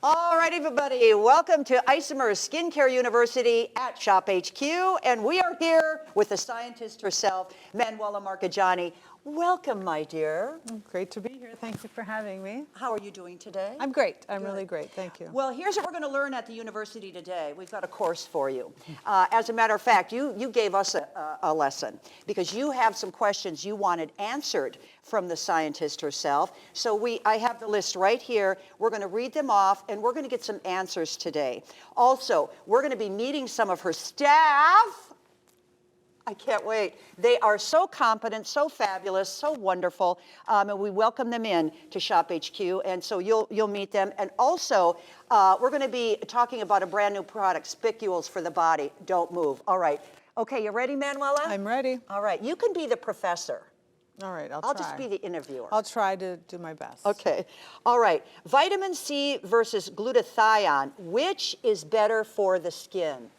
All right, everybody, welcome to Isomers Skincare University at ShopHQ, and we are here with the scientist herself, Manuela Marcheggiani. Welcome, my dear. Great to be here. Thank you for having me. How are you doing today? I'm great. I'm really great. Thank you. Well, here's what we're going to learn at the university today. We've got a course for you. As a matter of fact, you gave us a lesson because you have some questions you wanted answered from the scientist herself. So I have the list right here. We're going to read them off, and we're going to get some answers today. Also, we're going to be meeting some of her staff. I can't wait. They are so competent, so fabulous, so wonderful, and we welcome them in to ShopHQ, and so you'll meet them. And also, we're going to be talking about a brand new product, Spicules for the body. Don't move. All right. Okay, you ready, Manuela? I'm ready. All right. You can be the professor. All right, I'll I'll try. just be the interviewer. I'll try to do my best. Okay. All right. Vitamin C versus glutathione. Which is better for the skin?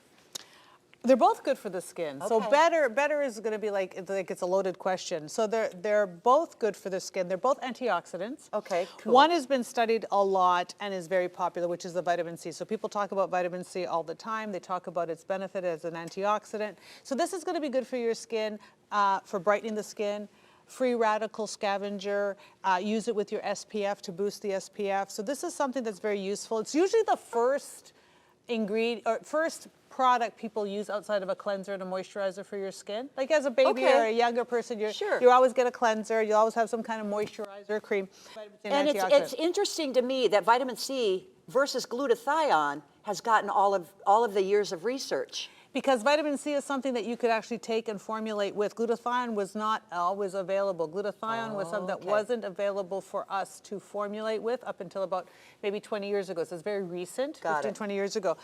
They're both good for the skin. So Okay. better is going to be like it's a loaded question. So they're both good for the skin. They're both antioxidants. Okay, cool. One has been studied a lot and is very popular, which is the vitamin C. So people talk about vitamin C all the time. They talk about its benefit as an antioxidant. So this is going to be good for your skin, for brightening the skin. Free radical scavenger, use it with your SPF to boost the SPF. So this is something that's very useful. It's usually the first ingredient or first product people use outside of a cleanser and a moisturizer for your skin. Like as a baby or a younger person, you always get a cleanser. You always have some kind of moisturizer cream. And it's interesting to me that vitamin C versus glutathione has gotten all of the years of research. Because vitamin C is something that you could actually take and formulate with. Glutathione was not always available. Glutathione was something that wasn't available for us to formulate with up until about maybe 20 years ago. So it's very recent, 15, 20 years ago.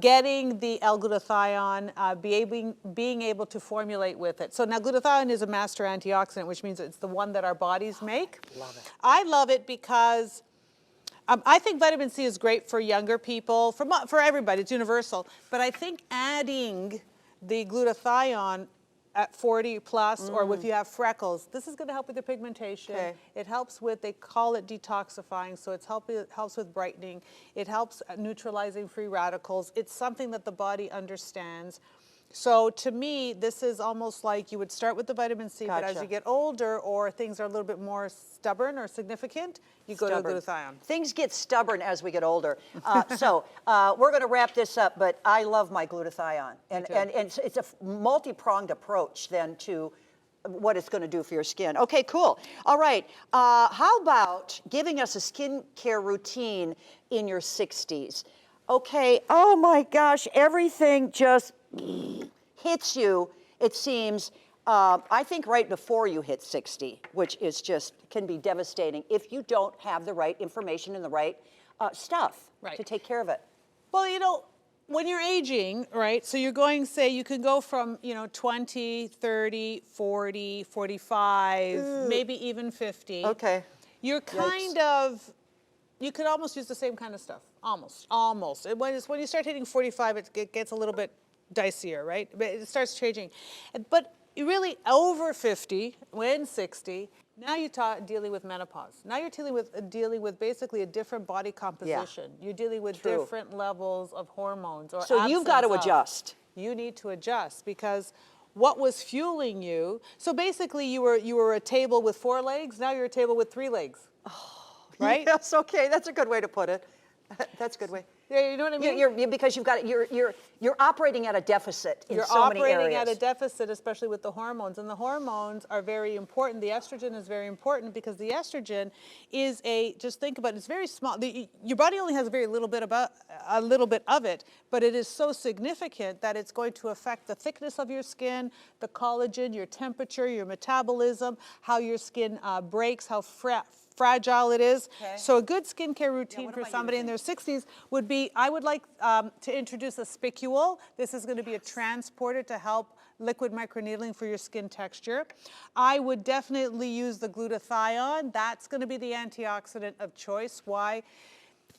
Getting the L-glutathione, being able to formulate with it. So now glutathione is a master antioxidant, which means it's the one that our bodies make. Love it. I love it because I think vitamin C is great for younger people, for everybody, it's universal. But I think adding the glutathione at 40 plus, or if you have freckles, this is going to help with the pigmentation. Okay. It helps with, they call it detoxifying, so it helps with brightening. It helps neutralizing free radicals. It's something that the body understands. So to me, this is almost like you would start with the vitamin C, but as you get older or things are a little bit more stubborn or significant, you go to the glutathione. Things get stubborn as we get older. So we're going to wrap this up, but I love my glutathione. And it's a multi-pronged approach then to what it's going to do for your skin. Okay, cool. All right. How about giving us a skincare routine in your 60s? Okay. Oh my gosh, everything just hits you, it seems, I think right before you hit 60, which is can be devastating if you don't have the right information and the right stuff to take care of it. Well, you know, when you're aging, right, so you're going, say, you can go from, 20, 30, 40, 45, maybe even 50. Okay. You're kind of, you could almost use the same kind of stuff. Almost. When you start hitting 45, it gets a little bit dicier, right? But it starts changing. But really over 50, when 60, now you're dealing with menopause. Now you're dealing with basically a different body composition. Yeah. You're dealing with different levels of hormones. So you've got to adjust. You need to adjust because what was fueling you, so basically you were a table with 4 legs, now you're a table with 3 legs. Oh, right? Yes, okay, that's a good way to put it. That's a good way. Yeah, you know what I mean? Because you're operating at a deficit in so many areas. You're operating at a deficit, especially with the hormones. And the hormones are very important. The estrogen is very important because the estrogen is just think about it, it's very small. Your body only has a little bit of it, but it is so significant that it's going to affect the thickness of your skin, the collagen, your temperature, your metabolism, how your skin breaks, how fragile it is. Okay. So a good skincare routine for somebody in their 60s would be, I would like to introduce a Spicule. This is going to be a transporter to help liquid microneedling for your skin texture. I would definitely use the glutathione. That's going to be the antioxidant of choice. Why?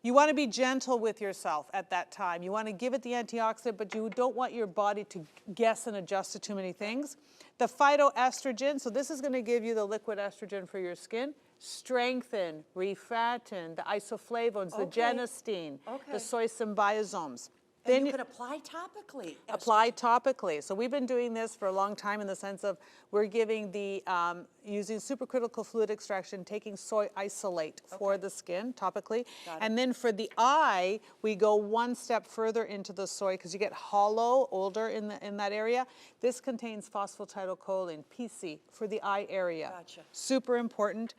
You want to be gentle with yourself at that time. You want to give it the antioxidant, but you don't want your body to guess and adjust to too many things. The phytoestrogen, so this is going to give you the liquid estrogen for your skin. strengthen, refatten, the isoflavones, the Okay. genistein, Okay. the soy symbiosomes. And Then you can apply topically. apply topically. So we've been doing this for a long time in the sense of we're giving the, using supercritical fluid extraction, taking soy isolate for the skin topically. Got it. And then for the eye, we go one step further into the soy because you get hollow, older in that area. This contains phosphatidylcholine, PC, for the eye area. Gotcha. Super important.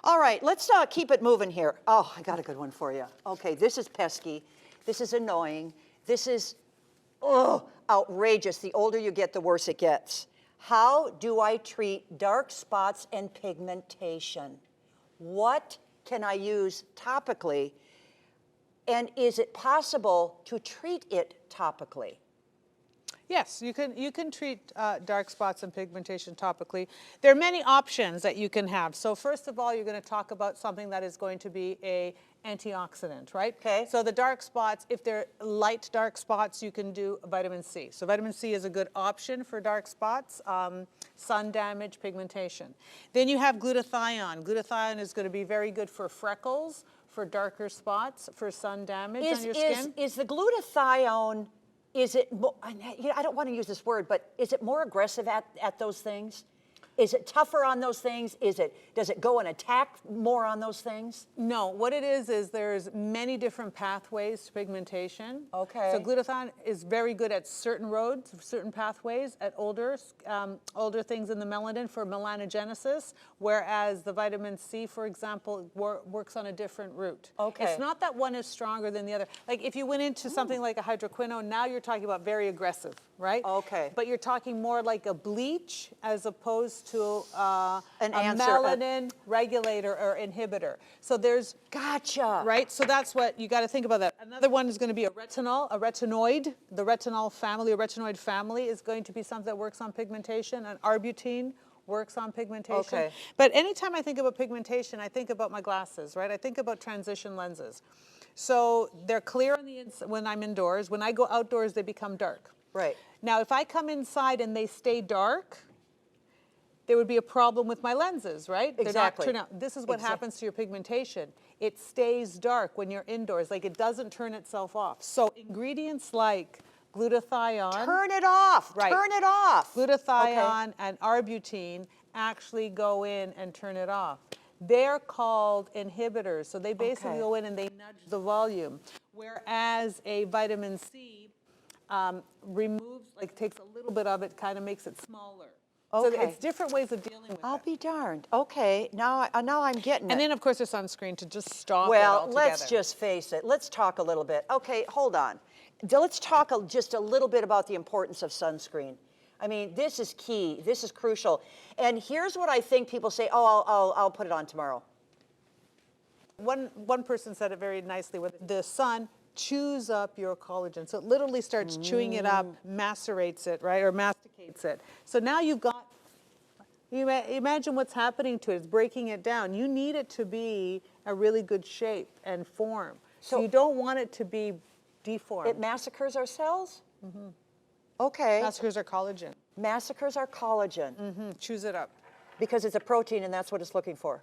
All right, let's keep it moving here. Oh, I got a good one for you. Okay, this is pesky. This is annoying. This is, outrageous. The older you get, the worse it gets. How do I treat dark spots and pigmentation? What can I use topically? And is it possible to treat it topically? Yes, you can treat dark spots and pigmentation topically. There are many options that you can have. So first of all, you're going to talk about something that is going to be a antioxidant, right? Okay. So the dark spots, if they're light dark spots, you can do vitamin C. So vitamin C is a good option for dark spots, sun damage, pigmentation. Then you have glutathione. Glutathione is going to be very good for freckles, for darker spots, for sun damage on your skin. Is the glutathione, is it, I don't want to use this word, but is it more aggressive at those things? Is it tougher on those things? Does it go and attack more on those things? No, what it is there's many different pathways to pigmentation. Okay. So glutathione is very good at certain roads, certain pathways, at older things in the melanin for melanogenesis, whereas the vitamin C, for example, works on a different route. Okay. It's not that one is stronger than the other. Like if you went into something like a hydroquinone, now you're talking about very aggressive, right? Okay. But you're talking more like a bleach as opposed to a answer, melanin regulator or inhibitor. So there's, Gotcha. right? So that's what, you got to think about that. Another one is going to be a retinol, a retinoid. The retinol family, or retinoid family is going to be something that works on pigmentation, and arbutin works on pigmentation. Okay. But anytime I think about pigmentation, I think about my glasses, right? I think about transition lenses. So they're clear on the when I'm indoors. When I go outdoors, they become dark. Right. Now, if I come inside and they stay dark, there would be a problem with my lenses, right? Exactly. They're not turn out. This is what happens to your pigmentation. It stays dark when you're indoors, like it doesn't turn itself off. So ingredients like glutathione. Turn it off. Right. Turn it off. Glutathione and arbutin actually go in and turn it off. They're called inhibitors. So they basically go in and they nudge the volume. Whereas a vitamin C removes, like takes a little bit of it, kind of makes it smaller. So Okay. it's different ways of dealing with I'll it. be darned. Okay, now I'm getting it. And then, of course, there's sunscreen to just stop it Well, altogether. let's just face it. Let's talk a little bit. Okay, hold on. Let's talk just a little bit about the importance of sunscreen. I mean, this is key. This is crucial. And here's what I think people say, oh, I'll put it on tomorrow. One person said it very nicely, with the sun chews up your collagen. So it literally starts chewing it up, macerates it, right, or masticates it. So now you've got, imagine what's happening to it. It's breaking it down. You need it to be a really good shape and form. So you don't want it to be deformed. It massacres our cells? Mm-hmm. Okay. Massacres our collagen. Massacres our collagen. Chews it up. Because it's a protein and that's what it's looking for.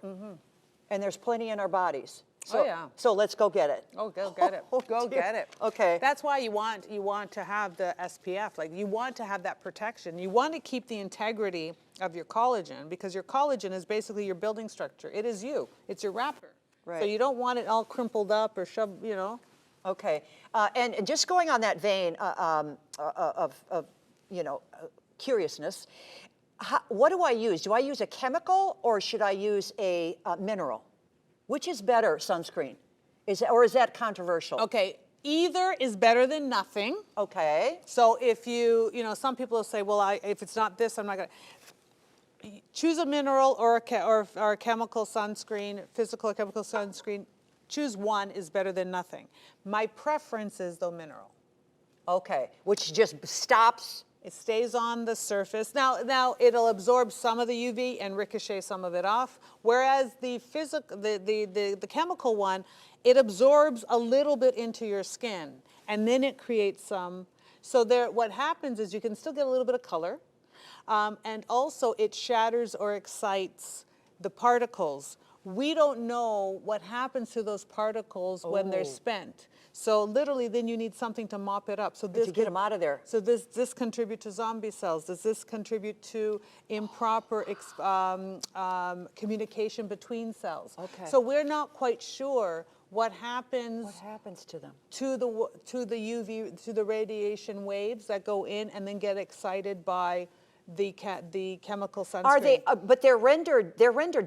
And there's plenty in our bodies. So, Oh, yeah. So let's go get it. Oh, go get it. Go dear. get it. Okay. That's why you want to have the SPF. Like you want to have that protection. You want to keep the integrity of your collagen because your collagen is basically your building structure. It is you. It's your wrapper. Right. So you don't want it all crumpled up or shoved, you know. Okay. And just going on that vein of curiousness, what do I use? Do I use a chemical or should I use a mineral? Which is better, sunscreen? Or is that controversial? Okay. Either is better than nothing. Okay. So if some people will say, well, if it's not this, I'm not going to. Choose a mineral or a chemical sunscreen, physical or chemical sunscreen. Choose one is better than nothing. My preference is the mineral. Okay, which just stops. It stays on the surface. Now it'll absorb some of the UV and ricochet some of it off. Whereas the chemical one, it absorbs a little bit into your skin, and then it creates some. So what happens is you can still get a little bit of color, and also it shatters or excites the particles. we don't know what happens to those particles when they're spent. So literally, then you need something to mop it up. So this to get them out of there. So does this contribute to zombie cells? Does this contribute to improper communication between cells? Okay. So we're not quite sure what happens to them? to the UV, to the radiation waves that go in and then get excited by the chemical sunscreen. Are they? But they're rendered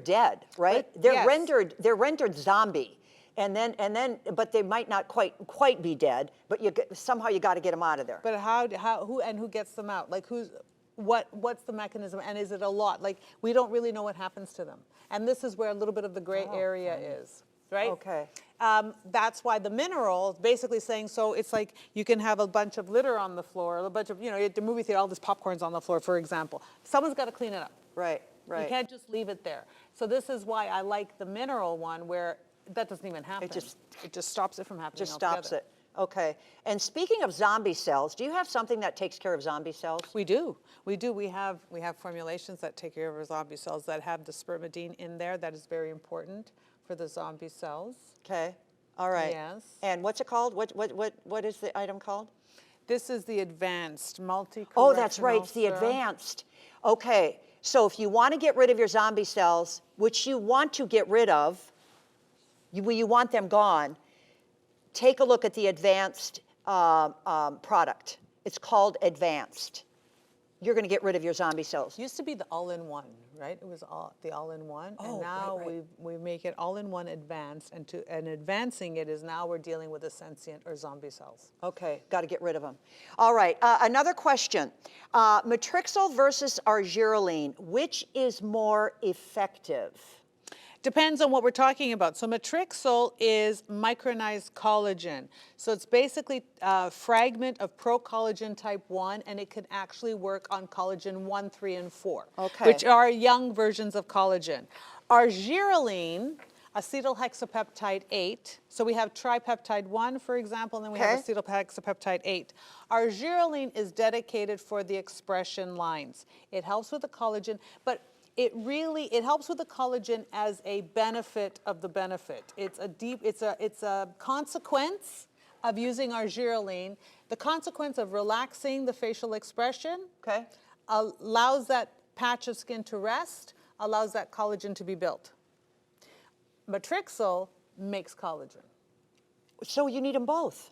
dead, right? They're rendered zombie, and then, but they might not quite be dead. But somehow you got to get them out of there. But who gets them out? Like what's the mechanism, and is it a lot? Like we don't really know what happens to them, and this is where a little bit of the gray area is. Right? Okay. That's why the mineral is basically saying, so it's like you can have a bunch of litter on the floor, a bunch of, at the movie theater, all this popcorn's on the floor, for example. Someone's got to clean it up. Right, right. You can't just leave it there. So this is why I like the mineral one, where that doesn't even happen. It just stops it from happening altogether. Stops it. Okay. And speaking of zombie cells, do you have something that takes care of zombie cells? We do. We do. We have formulations that take care of our zombie cells that have the spermidine in there. That is very important for the zombie cells. Okay. All right. Yes. And what's it called? What is the item called? This is the advanced multi-correctional. Oh, that's right. It's the advanced. Okay. So if you want to get rid of your zombie cells, which you want to get rid of, you want them gone, take a look at the advanced product. It's called advanced. You're going to get rid of your zombie cells. It used to be the all-in-one, right? It was the all-in-one, and now right. we make it all-in-one advanced, and advancing it is now we're dealing with the sentient or zombie cells. Okay, got to get rid of them. All right, another question. Matrixyl versus argireline, which is more effective? Depends on what we're talking about. So matrixyl is micronized collagen. So it's basically a fragment of pro-collagen type 1, and it can actually work on collagen 1, 3, and 4, which are young versions of collagen. Argireline, acetylhexapeptide 8. So we have tripeptide 1, for example, and then we have acetylhexapeptide 8. Argireline is dedicated for the expression lines. It helps with the collagen, but it helps with the collagen as a benefit of the benefit. It's a consequence of using argireline. The consequence of relaxing the facial expression allows that patch of skin to rest, allows that collagen to be built. Matrixyl makes collagen. So you need them both.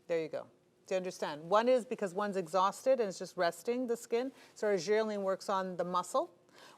There you go. Do you understand? One is because one's exhausted and it's just resting the skin. So argireline works on the muscle,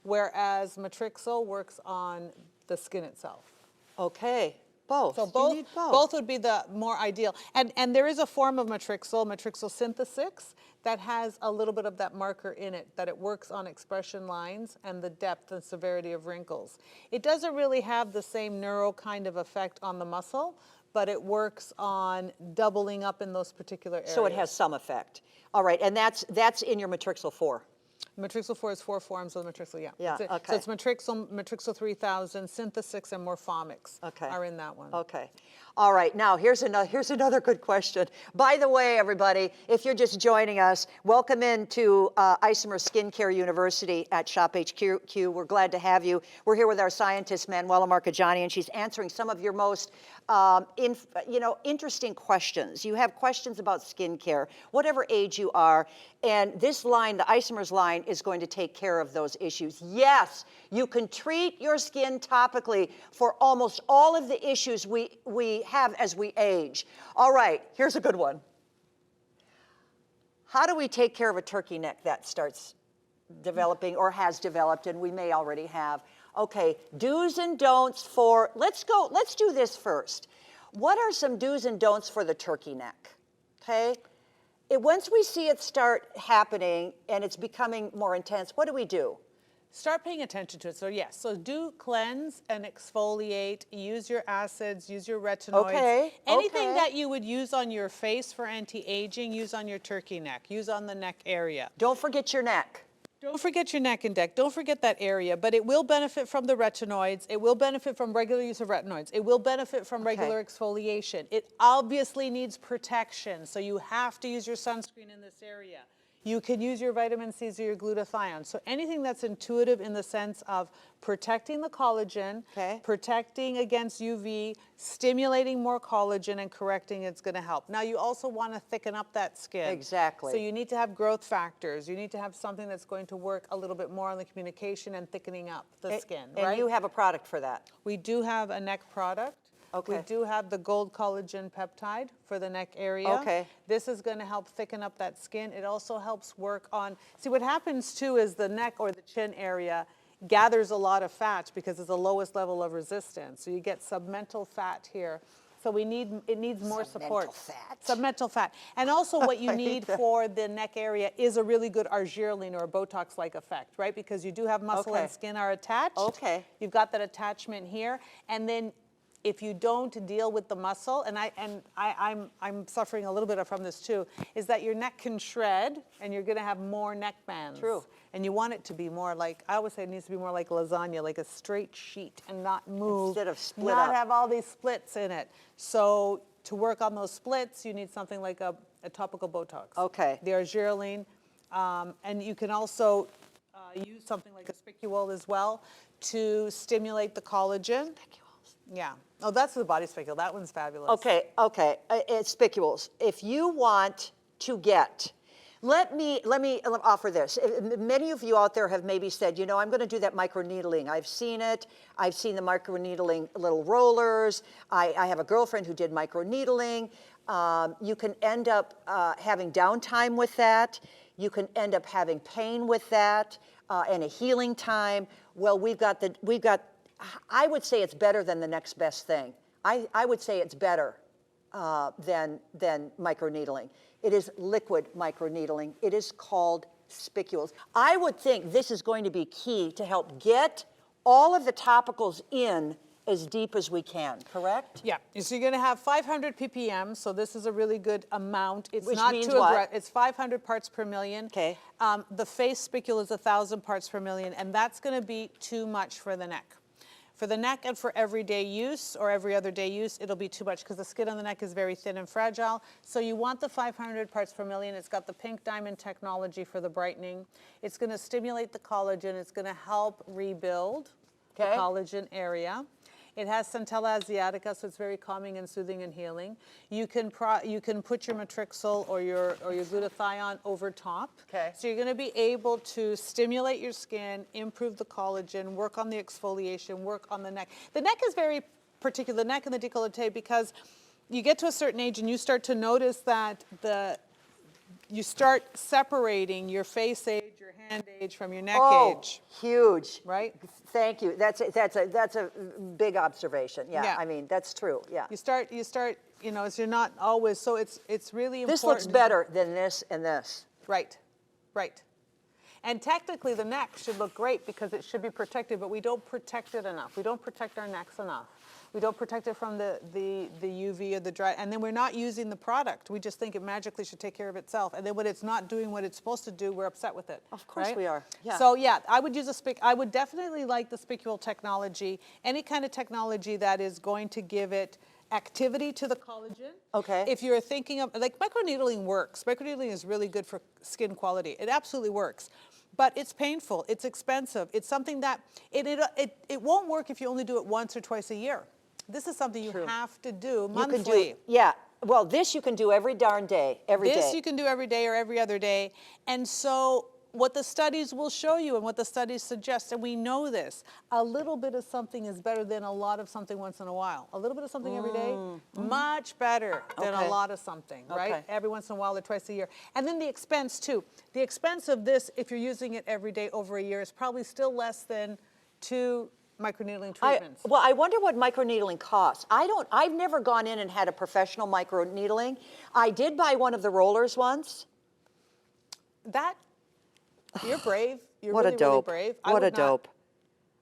whereas matrixyl works on the skin itself. Okay, both. So You need both would be the more ideal. And there is a form of matrixyl synthesis, that has a little bit of that marker in it, that it works on expression lines and the depth and severity of wrinkles. It doesn't really have the same neuro kind of effect on the muscle, but it works on doubling up in those particular areas. So it has some effect. All right, and that's in your matrixyl 4. Matrixyl 4 is 4 forms of matrixyl, yeah. Yeah, So okay. it's matrixyl 3000, synthesis, and morphomics are in that one. Okay. All right, now here's another good question. By the way, everybody, if you're just joining us, welcome into Isomers Skincare University at ShopHQ. We're glad to have you. We're here with our scientist, Manuela Marcheggiani, and she's answering some of your most interesting questions. You have questions about skincare, whatever age you are, and this line, the Isomers line, is going to take care of those issues. Yes, you can treat your skin topically for almost all of the issues we have as we age. All right, here's a good one. How do we take care of a turkey neck that starts developing or has developed, and we may already have? Okay, do's and don'ts for, let's do this first. What are some do's and don'ts for the turkey neck? Okay, once we see it start happening and it's becoming more intense, what do we do? Start paying attention to it. So yes, so do cleanse and exfoliate, use your acids, use your retinoids. Anything that you would use on your face for anti-aging, use on your turkey neck, use on the neck area. Don't forget your neck. Don't forget your neck and neck. Don't forget that area, but it will benefit from the retinoids. It will benefit from regular use of retinoids. It will benefit from regular exfoliation. It obviously needs protection, so you have to use your sunscreen in this area. You can use your vitamin C's or your glutathione. So anything that's intuitive in the sense of protecting the collagen, Okay. protecting against UV, stimulating more collagen, and correcting it's going to help. Now you also want to thicken up that skin. Exactly. So you need to have growth factors. You need to have something that's going to work a little bit more on the communication and thickening up the skin, And right? you have a product for that. We do have a neck product. Okay. We do have the gold collagen peptide for the neck area. Okay. This is going to help thicken up that skin. It also helps work on, see what happens too is the neck or the chin area gathers a lot of fat because it's the lowest level of resistance. So you get submental fat here. So it needs more support. Submental fat. Submental fat. And also what you need for the neck area is a really good argireline or a Botox-like effect, right? Because you do have muscle Okay. and skin are attached. Okay. You've got that attachment here. And then if you don't deal with the muscle, and I'm suffering a little bit from this too, is that your neck can shred and you're gonna have more neck bands. True. And you want it to be more like, I always say it needs to be more like lasagna, like a straight sheet and not move. Instead of split not up. have all these splits in it. So to work on those splits, you need something like a topical Botox. Okay. The argireline. And you can also use something like a Spicule as well to stimulate the collagen. Yeah. Oh, that's the body spicule. That one's fabulous. Okay, it's spicules. If you want to get, let me offer this. Many of you out there have maybe said, you know, I'm going to do that microneedling. I've seen it. I've seen the microneedling little rollers. I have a girlfriend who did microneedling. You can end up having downtime with that. You can end up having pain with that and a healing time. Well, we've got I would say it's better than the next best thing. I would say it's better than microneedling. It is liquid microneedling. It is called spicules. I would think this is going to be key to help get all of the topicals in as deep as we can, correct? Yeah, so you're gonna have 500 ppm, so this is a really good amount. It's Which not means too what? aggressive. It's 500 parts per million. Okay. The face spicule is 1,000 parts per million, and that's gonna be too much for the neck. For the neck and for everyday use or every other day use, it'll be too much because the skin on the neck is very thin and fragile. So you want the 500 parts per million. It's got the pink diamond technology for the brightening. It's going to stimulate the collagen. It's going to help rebuild the Okay. collagen area. It has Centella asiatica, so it's very calming and soothing and healing. You can put your matrixyl or your glutathione over top. Okay. So you're going to be able to stimulate your skin, improve the collagen, work on the exfoliation, work on the neck. The neck is very particular, the neck and the décolleté, because you get to a certain age and you start to notice that you start separating your face age, your hand age from your neck age. Huge. Right? Thank you. That's a big observation. Yeah, Yeah. I mean, that's true. Yeah. You start, you know, so you're not always, so it's really important. This looks better than this and this. Right, right. And technically the neck should look great because it should be protected, but we don't protect it enough. We don't protect our necks enough. We don't protect it from the UV or the dry, and then we're not using the product. We just think it magically should take care of itself. And then when it's not doing what it's supposed to do, we're upset with it. Of course right? we are, yeah. So yeah, I would use I would definitely like the spicule technology, any kind of technology that is going to give it activity to the collagen. Okay. If you're thinking of, like microneedling works. Microneedling is really good for skin quality. It absolutely works. But it's painful, it's expensive. It's something that, it won't work if you only do it once or twice a year. This is something you have to do monthly. You can do, yeah. Well, this you can do every darn day, every day. This you can do every day or every other day. And so what the studies will show you and what the studies suggest, and we know this, a little bit of something is better than a lot of something once in a while. A little bit of something every day, much better than a lot of something, right? Okay. Every once in a while or twice a year. And then the expense too. The expense of this, if you're using it every day over a year, is probably still less than 2 microneedling treatments. Well, I wonder what microneedling costs. I've never gone in and had a professional microneedling. I did buy one of the rollers once. You're brave. You're What really, a dope. really brave. What a dope.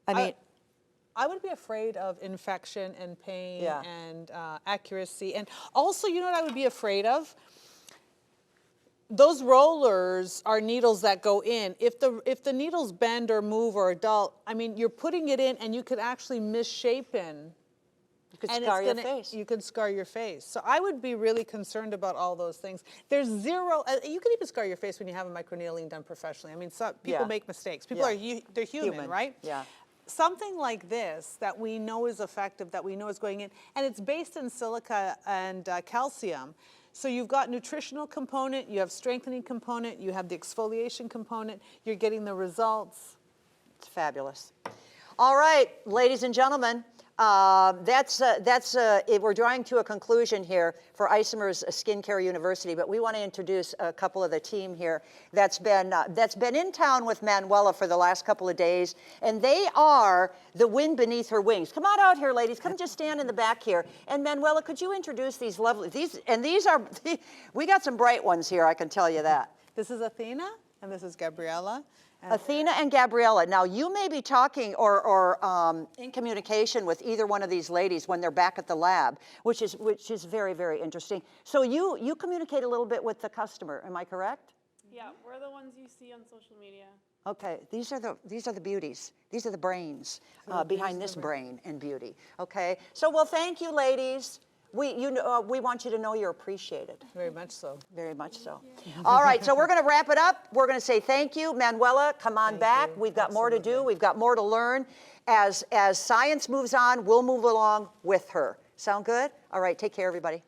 I mean, I would be afraid of infection and pain Yeah. and accuracy. And also, you know what I would be afraid of? Those rollers are needles that go in. If the needles bend or move or are dull, I mean, you're putting it in and you could actually misshapen You could And scar it's your gonna- face. You could scar your face. So I would be really concerned about all those things. There's zero, you can even scar your face when you have a microneedling done professionally. I mean, people Yeah. make mistakes. People Yeah. they're human, right? Yeah. Something like this that we know is effective, that we know is going in, and it's based in silica and calcium. So you've got nutritional component, you have strengthening component, you have the exfoliation component, you're getting the results. It's fabulous. All right, ladies and gentlemen, we're drawing to a conclusion here for Isomers Skincare University, but we want to introduce a couple of the team here that's been in town with Manuela for the last couple of days, and they are the wind beneath her wings. Come on out here, ladies. Come just stand in the back here. And Manuela, could you introduce these lovely, we got some bright ones here, I can tell you that. This is Athena, and this is Gabriella. Athena and Gabriella. Now, you may be talking or in communication with either one of these ladies when they're back at the lab, which is very, very interesting. So you communicate a little bit with the customer. Am I correct? Yeah, we're the ones you see on social media. Okay, these are the beauties. These are the brains behind this brain and beauty. Okay, so well, thank you, ladies. We want you to know you're appreciated. Very much so. Very much so. All right, so we're going to wrap it up. We're going to say thank you. Manuela, come on back. We've got more to do. We've got more to learn. As science moves on, we'll move along with her. Sound good? All right, take care, everybody.